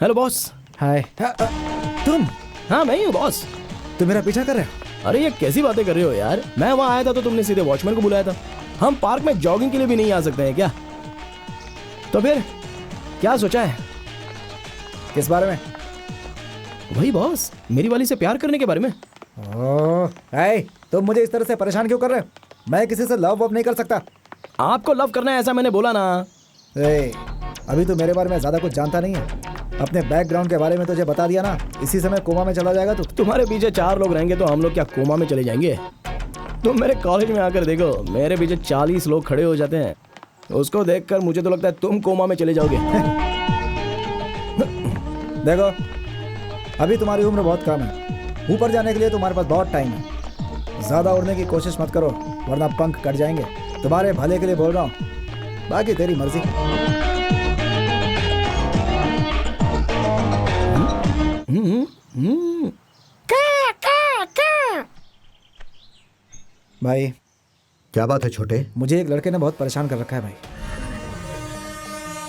Hello boss. हाय। तुम? हाँ मैं ही हूँ बॉस। तुम मेरा पीछा कर रहे हो? अरे ये कैसी बातें कर रहे हो यार, मैं वहाँ आया था तो तुमने सीधे वॉचमैन को बुलाया था। हम पार्क में जॉगिंग के लिए भी नहीं आ सकते हैं क्या? तो फिर क्या सोचा है? किस बारे में? वही बॉस, मेरी वाली से प्यार करने के बारे में। ओह, हाय, तुम मुझे इस तरह से परेशान क्यों कर रहे हो? मैं किसी से लव वव नहीं कर सकता। आपको लव करना है ऐसा मैंने बोला ना। अभी तो मेरे बारे में ज्यादा कुछ जानता नहीं है। अपने बैकग्राउंड के बारे में तुझे बता दिया ना, इसी समय कोमा में चला जाएगा तू। तुम्हारे पीछे 4 लोग रहेंगे तो हम लोग क्या कोमा में चले जाएंगे? तुम मेरे कॉलेज में आकर देखो, मेरे पीछे 40 लोग खड़े हो जाते हैं। उसको देखकर मुझे तो लगता है तुम कोमा में चले जाओगे। देखो, अभी तुम्हारी उम्र बहुत कम है। ऊपर जाने के लिए तुम्हारे पास बहुत टाइम है। ज्यादा उड़ने की कोशिश मत करो वरना पंख कट जाएंगे। तुम्हारे भले के लिए बोल रहा हूँ, बाकी तेरी मर्जी। भाई क्या बात है छोटे? मुझे एक लड़के ने बहुत परेशान कर रखा है भाई।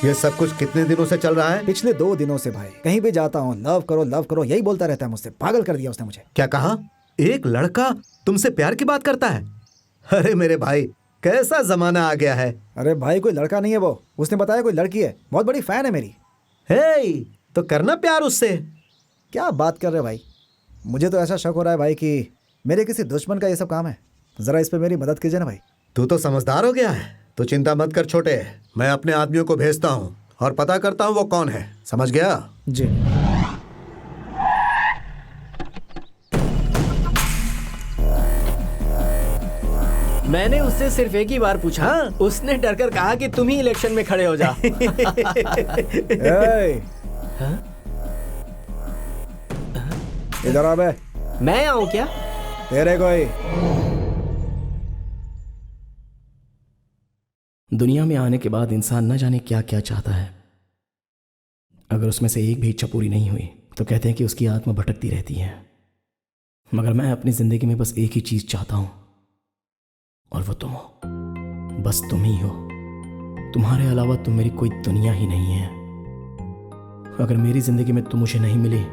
ये सब कुछ कितने दिनों से चल रहा है? पिछले 2 दिनों से भाई, कहीं भी जाता हूँ लव करो यही बोलता रहता है मुझसे। पागल कर दिया उसने मुझे। क्या कहा? एक लड़का तुमसे प्यार की बात करता है? अरे मेरे भाई, कैसा जमाना आ गया है। अरे भाई कोई लड़का नहीं है वो, उसने बताया कोई लड़की है, बहुत बड़ी फैन है मेरी। हे, तो करना प्यार उससे। क्या बात कर रहे भाई? मुझे तो ऐसा शक हो रहा है भाई कि मेरे किसी दुश्मन का ये सब काम है। जरा इस पे मेरी मदद कीजिए ना भाई। तू तो समझदार हो गया है। तो चिंता मत कर छोटे, मैं अपने आदमियों को भेजता हूँ और पता करता हूँ वो कौन है। समझ गया? जी। मैंने उससे सिर्फ एक ही बार पूछा, उसने डरकर कहा कि तुम ही इलेक्शन में खड़े हो जा। इधर आ बे। मैं आऊं क्या? तेरे कोई दुनिया में आने के बाद इंसान न जाने क्या क्या चाहता है। अगर उसमें से एक भी इच्छा पूरी नहीं हुई तो कहते हैं कि उसकी आत्मा भटकती रहती है। मगर मैं अपनी जिंदगी में बस एक ही चीज चाहता हूं और वो तुम हो। बस तुम ही हो। तुम्हारे अलावा तुम मेरी कोई दुनिया ही नहीं है। अगर मेरी जिंदगी में तुम मुझे नहीं मिली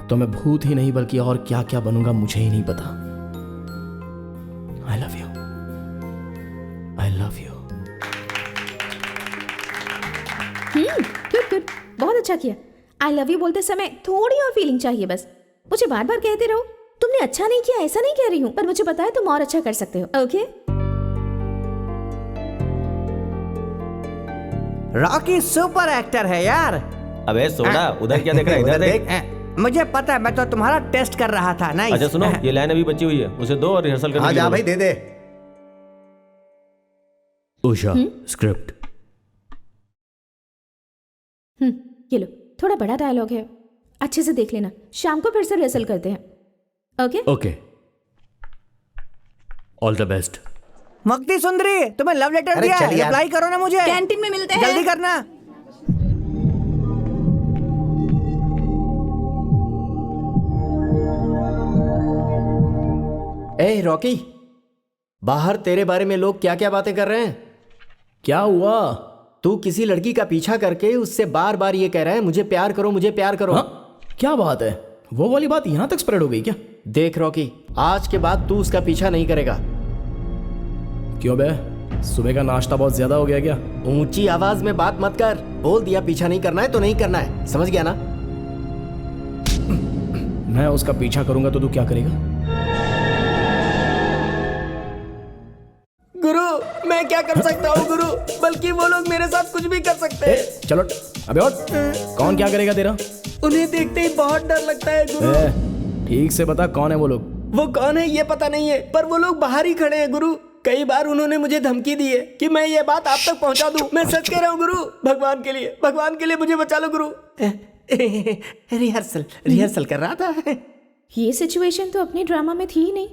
तो मैं भूत ही नहीं बल्कि और क्या क्या बनूंगा मुझे ही नहीं पता। I love you, I love you. Good, बहुत अच्छा किया। आई लव यू बोलते समय थोड़ी और फीलिंग चाहिए बस। मुझे बार बार कहते रहो। तुमने अच्छा नहीं किया ऐसा नहीं कह रही हूँ, पर मुझे पता है तुम और अच्छा कर सकते हो। ओके? रॉकी सुपर एक्टर है यार। अबे सोना, उधर क्या देख रहा है? इधर देख। मुझे पता है, मैं तो तुम्हारा टेस्ट कर रहा था। नाइस। अच्छा सुनो, ये लाइन अभी बची हुई है, उसे दो और रिहर्सल करने हाँ के जा लिए भाई, दे दे। उषा, स्क्रिप्ट। ये लो, थोड़ा बड़ा डायलॉग है, अच्छे से देख लेना। शाम को फिर से रिहर्सल करते हैं। Okay? Okay, all the best. मक्ती सुंदरी, तुम्हें लव लेटर अरे दिया है, चल यार। रिप्लाई करो ना मुझे। कैंटीन में मिलते हैं। जल्दी करना। ए रॉकी, बाहर तेरे बारे में लोग क्या क्या बातें कर रहे हैं? क्या हुआ? तू किसी लड़की का पीछा करके उससे बार बार ये कह रहा है मुझे प्यार करो, मुझे प्यार करो। हाँ? क्या बात है? वो वाली बात यहां तक स्प्रेड हो गई क्या? देख रॉकी, आज के बाद तू उसका पीछा नहीं करेगा। क्यों बे, सुबह का नाश्ता बहुत ज्यादा हो गया क्या? ऊंची आवाज में बात मत कर। बोल दिया पीछा नहीं करना है तो नहीं करना है, समझ गया ना? मैं उसका पीछा करूंगा तो तू क्या करेगा? गुरु, मैं क्या कर सकता हूँ गुरु? बल्कि वो लोग मेरे साथ कुछ भी कर सकते हैं। चलो अबे और कौन क्या करेगा तेरा? उन्हें देखते ही बहुत डर लगता है गुरु। ठीक से बता कौन है वो लोग? वो कौन है ये पता नहीं है, पर वो लोग बाहर ही खड़े हैं गुरु। कई बार उन्होंने मुझे धमकी दी है कि मैं ये बात आप तक पहुंचा दूं। मैं सच कह रहा हूँ गुरु, भगवान के लिए मुझे बचा लो गुरु। रिहर्सल कर रहा था। ये सिचुएशन तो अपने ड्रामा में थी ही नहीं।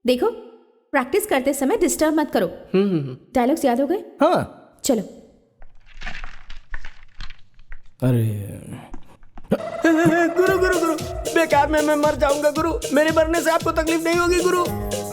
देखो, प्रैक्टिस करते समय डिस्टर्ब मत करो। डायलॉग्स याद हो गए? हाँ चलो। अरे गुरु गुरु गुरु, बेकार में मैं मर जाऊंगा गुरु। मेरे मरने से आपको तकलीफ नहीं होगी गुरु?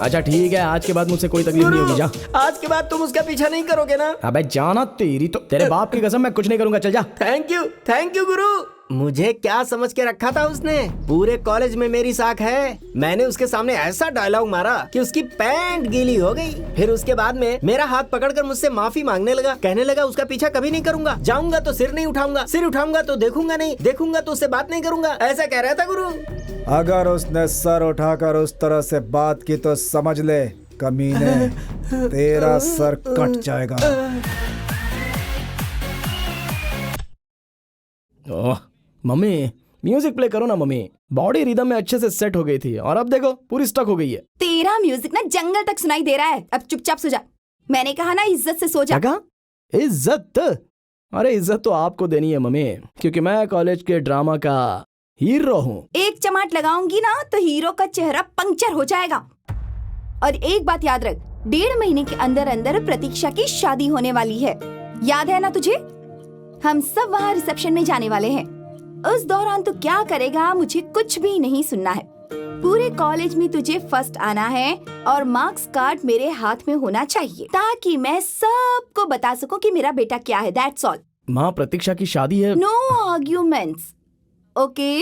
अच्छा ठीक है, आज के बाद मुझसे कोई तकलीफ नहीं होगी, जा। आज के बाद तुम उसका पीछा नहीं करोगे ना? अबे जाना, तेरी तो, तेरे बाप की कसम, मैं कुछ नहीं करूंगा, चल जा। थैंक यू गुरु। मुझे क्या समझ के रखा था उसने? पूरे कॉलेज में मेरी साख है। मैंने उसके सामने ऐसा डायलॉग मारा कि उसकी पैंट गीली हो गई। फिर उसके बाद में मेरा हाथ पकड़कर मुझसे माफी मांगने लगा, कहने लगा उसका पीछा कभी नहीं करूंगा, जाऊंगा तो सिर नहीं उठाऊंगा, सिर उठाऊंगा तो देखूंगा नहीं, देखूंगा तो उससे बात नहीं करूंगा, ऐसा कह रहा था गुरु। अगर उसने सर उठाकर उस तरह से बात की तो समझ ले कमीने, तेरा सर कट जाएगा। ओह मम्मी, म्यूजिक प्ले करो ना मम्मी। बॉडी रिदम में अच्छे से सेट हो गई थी और अब देखो पूरी स्टक हो गई है। तेरा म्यूजिक ना जंगल तक सुनाई दे रहा है। अब चुपचाप सो जा। मैंने कहा ना इज्जत से सो जा। क्या कहा? इज्जत? अरे इज्जत तो आपको देनी है मम्मी, क्योंकि मैं कॉलेज के ड्रामा का हीरो हूँ। एक चमाट लगाऊंगी ना तो हीरो का चेहरा पंक्चर हो जाएगा। और एक बात याद रख, 1.5 महीने के अंदर अंदर प्रतीक्षा की शादी होने वाली है। याद है ना तुझे? हम सब वहाँ रिसेप्शन में जाने वाले हैं। उस दौरान तू क्या करेगा मुझे कुछ भी नहीं सुनना है। पूरे कॉलेज में तुझे फर्स्ट आना है और मार्क्स कार्ड मेरे हाथ में होना चाहिए, ताकि मैं सबको बता सकूं कि मेरा बेटा क्या है। That's all. माँ, प्रतीक्षा की शादी है। No arguments, okay?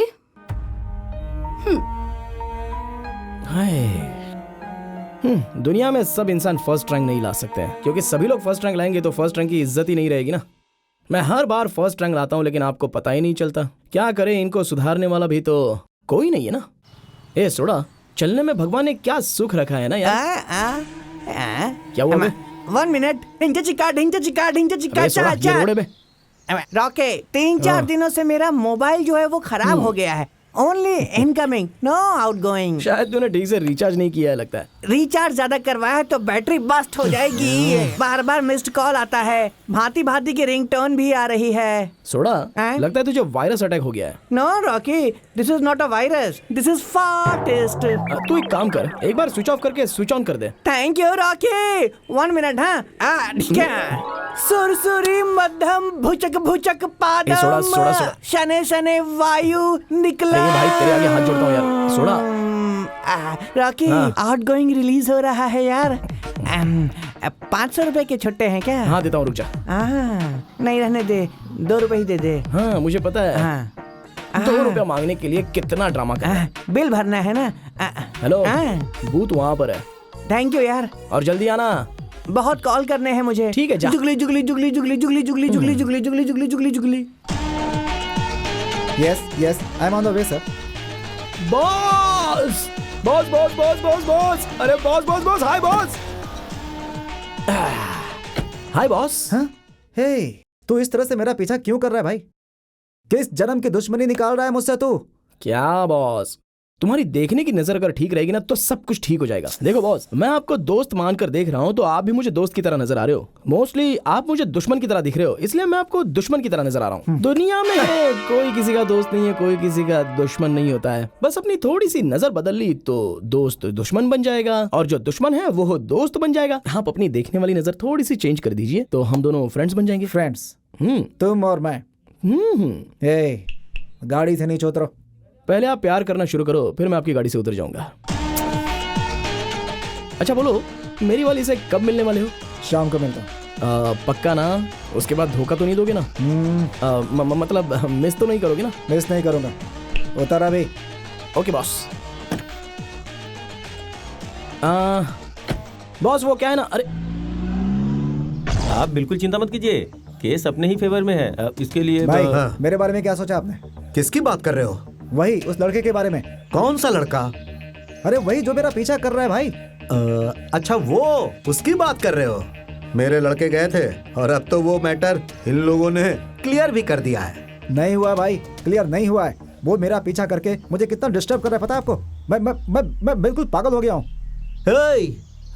दुनिया में सब इंसान फर्स्ट रैंक नहीं ला सकते हैं, क्योंकि सभी लोग फर्स्ट रैंक लाएंगे तो फर्स्ट रैंक की इज्जत ही नहीं रहेगी ना। मैं हर बार फर्स्ट रैंक लाता हूँ, लेकिन आपको पता ही नहीं चलता। क्या करे, इनको सुधारने वाला भी तो कोई नहीं है ना। ए सोडा, चलने में भगवान ने क्या सुख रखा है ना यार। क्या हुआ बे? 1 मिनट। ढिंचा चिका अरे सोडा, ये रोड है बे। रॉके, 3-4 दिनों से मेरा मोबाइल जो है वो खराब हो गया है। Only incoming, no outgoing. शायद तूने ठीक से रिचार्ज नहीं किया है लगता है। रिचार्ज ज्यादा करवाया तो बैटरी बस्ट हो जाएगी। बार बार मिस्ड कॉल आता है, भांति भांति की रिंगटोन भी आ रही है। सोडा, लगता है तुझे वायरस अटैक हो गया है। No Rocky, this is not a virus, this is fastest. तू एक काम कर, एक बार स्विच ऑफ करके स्विच ऑन कर दे। Thank you Rocky. 1 मिनट। हाँ, सुरसुरी मध्यम भुचक भुचक पादम, सोडा। शने शने वायु निकला। भाई तेरे आगे हाथ जोड़ता हूँ यार। Soda, Rocky, out going release हो रहा है यार। 500 रुपए के छुट्टे हैं क्या? हाँ देता हूँ, रुक जा। नहीं रहने दे, 2 रुपए ही दे दे। हाँ मुझे पता है। हाँ, 2 रुपया मांगने के लिए कितना ड्रामा कर। बिल भरना है ना। हेलो, बूथ वहाँ पर है। थैंक यू यार, और जल्दी आना। बहुत कॉल करने हैं मुझे। ठीक है, जा। जुगली जुगली जुगली जुगली जुगली जुगली जुगली जुगली जुगली जुगली जुगली जुगली। Yes, I am on the way sir. Boss, अरे boss, hi boss. Hi boss. हाँ? हे, तू इस तरह से मेरा पीछा क्यों कर रहा है भाई? किस जन्म की दुश्मनी निकाल रहा है मुझसे तू? क्या बॉस, तुम्हारी देखने की नजर अगर ठीक रहेगी ना तो सब कुछ ठीक हो जाएगा। देखो बॉस, मैं आपको दोस्त मानकर देख रहा हूँ तो आप भी मुझे दोस्त की तरह नजर आ रहे हो। मोस्टली आप मुझे दुश्मन की तरह दिख रहे हो, इसलिए मैं आपको दुश्मन की तरह नजर आ रहा हूँ। दुनिया में कोई किसी का दोस्त नहीं है, कोई किसी का दुश्मन नहीं होता है। बस अपनी थोड़ी सी नजर बदल ली तो दोस्त दुश्मन बन जाएगा, और जो दुश्मन है वो दोस्त बन जाएगा। आप अपनी देखने वाली नजर थोड़ी सी चेंज कर दीजिए तो हम दोनों फ्रेंड्स बन जाएंगे। फ्रेंड्स? तुम और मैं? हे, गाड़ी से नीचे उतरो। पहले आप प्यार करना शुरू करो, फिर मैं आपकी गाड़ी से उतर जाऊंगा। अच्छा बोलो, मेरी वाली से कब मिलने वाले हो? शाम को मिलता हूँ। पक्का ना? उसके बाद धोखा तो नहीं दोगे ना? मतलब मिस तो नहीं करोगे ना? मिस नहीं करूंगा। उतर अभी। Okay boss. बॉस वो क्या है ना, अरे आप बिल्कुल चिंता मत कीजिए, केस अपने ही फेवर में है। इसके लिए भाई, मेरे बारे में क्या सोचा आपने? किसकी बात कर रहे हो? वही उस लड़के के बारे में। कौन सा लड़का? अरे वही जो मेरा पीछा कर रहा है भाई। अच्छा, वो उसकी बात कर रहे हो? मेरे लड़के गए थे और अब तो वो मैटर इन लोगों ने क्लियर भी कर दिया है। नहीं हुआ भाई, क्लियर नहीं हुआ है। वो मेरा पीछा करके मुझे कितना डिस्टर्ब कर रहा है पता है आपको? मैं बिल्कुल पागल हो गया हूँ।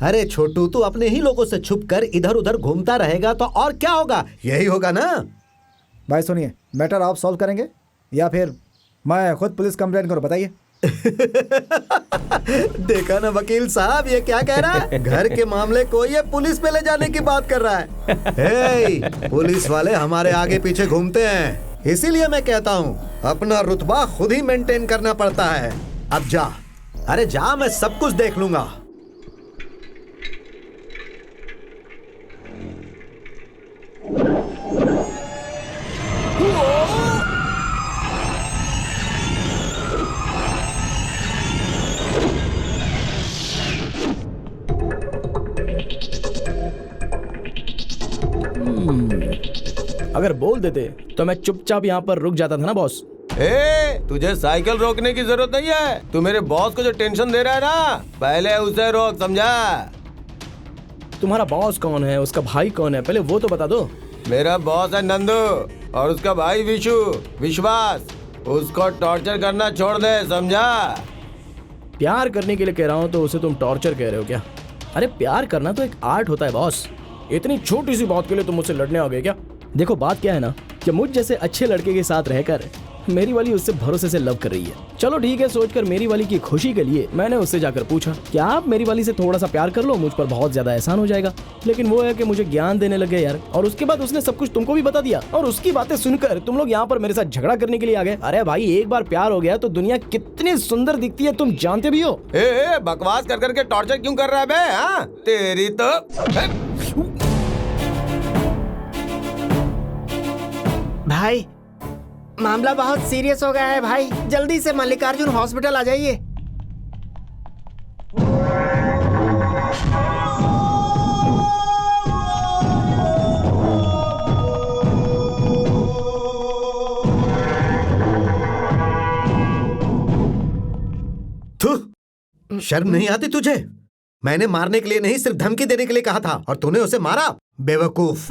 अरे छोटू, तू अपने ही लोगों से छुप कर इधर उधर घूमता रहेगा तो और क्या होगा? यही होगा ना। भाई सुनिए, मैटर आप सॉल्व करेंगे या फिर मैं खुद पुलिस कंप्लेंट करूं? बताइए। देखा ना वकील साहब, ये क्या कह रहा है? घर के मामले को ये पुलिस पे ले जाने की बात कर रहा है। हे, पुलिस वाले हमारे आगे पीछे घूमते हैं, इसीलिए मैं कहता हूँ अपना रुतबा खुद ही मेंटेन करना पड़ता है। अब जा, अरे जा, मैं सब कुछ देख लूंगा। अगर बोल देते तो मैं चुपचाप यहाँ पर रुक जाता था ना बॉस। तुझे साइकिल रोकने की जरूरत नहीं है। तू मेरे बॉस को जो टेंशन दे रहा है ना, पहले उसे रोक, समझा? तुम्हारा बॉस कौन है, उसका भाई कौन है, पहले वो तो बता दो। मेरा बॉस है नंदू और उसका भाई विश्वास। उसको टॉर्चर करना छोड़ दे, समझा? प्यार करने के लिए कह रहा हूँ तो उसे तुम टॉर्चर कह रहे हो क्या? अरे प्यार करना तो एक आर्ट होता है बॉस। इतनी छोटी सी बात के लिए तुम मुझसे लड़ने आ गए क्या? देखो बात क्या है ना कि मुझ जैसे अच्छे लड़के के साथ रहकर मेरी वाली उससे भरोसे से लव कर रही है। चलो ठीक है, सोचकर मेरी वाली की खुशी के लिए मैंने उससे जाकर पूछा कि आप मेरी वाली से थोड़ा सा प्यार कर लो, मुझ पर बहुत ज्यादा एहसान हो जाएगा। लेकिन वो है कि मुझे ज्ञान देने लगे यार, और उसके बाद उसने सब कुछ तुमको भी बता दिया। और उसकी बातें सुनकर तुम लोग यहाँ पर मेरे साथ झगड़ा करने के लिए आ गए। अरे भाई, एक बार प्यार हो गया तो दुनिया कितनी सुंदर दिखती है तुम जानते भी हो। बकवास कर करके टॉर्चर क्यों कर रहा है बे? हाँ तेरी तो भाई मामला बहुत सीरियस हो गया है भाई, जल्दी से मल्लिकार्जुन हॉस्पिटल आ जाइए। शर्म नहीं आती तुझे? मैंने मारने के लिए नहीं, सिर्फ धमकी देने के लिए कहा था और तूने उसे मारा, बेवकूफ।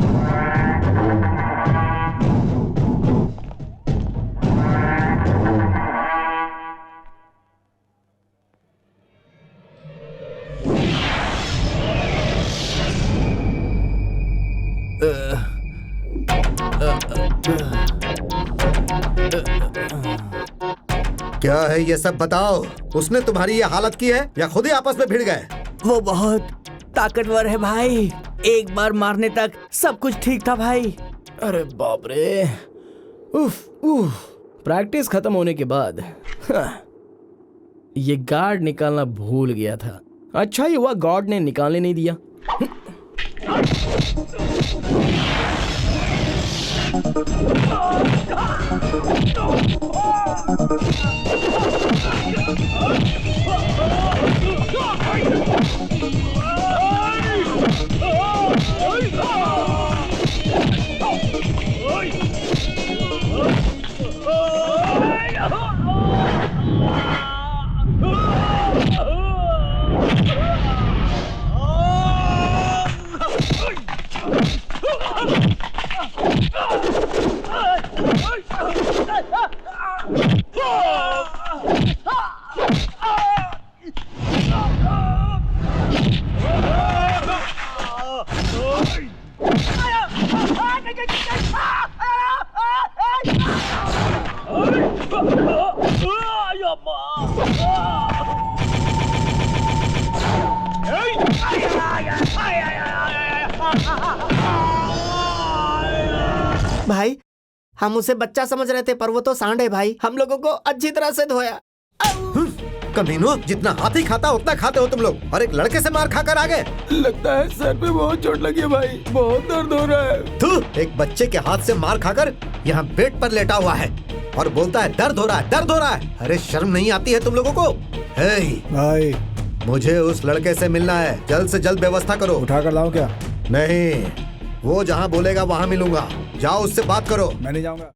क्या है ये सब बताओ? उसने तुम्हारी ये हालत की है या खुद ही आपस में भिड़ गए? वो बहुत ताकतवर है भाई, एक बार मारने तक सब कुछ ठीक था भाई। अरे बाप रे, उफ उफ। प्रैक्टिस खत्म होने के बाद ये गार्ड निकालना भूल गया था। अच्छा ही हुआ गॉड ने निकालने नहीं दिया। भाई हम उसे बच्चा समझ रहे थे, पर वो तो सांड है भाई। हम लोगों को अच्छी तरह से धोया। कमीनो, जितना हाथी खाता उतना खाते हो तुम लोग, और एक लड़के से मार खाकर आ गए। लगता है सर पे बहुत चोट लगी है भाई, बहुत दर्द हो रहा है। एक बच्चे के हाथ से मार खाकर यहाँ बेड पर लेटा हुआ है और बोलता है दर्द हो रहा है, दर्द हो रहा है। अरे शर्म नहीं आती है तुम लोगों को? भाई मुझे उस लड़के से मिलना है, जल्द से जल्द व्यवस्था करो। उठा कर लाऊं क्या? नहीं, वो जहाँ बोलेगा वहाँ मिलूंगा। जाओ उससे बात करो। मैं नहीं जाऊंगा।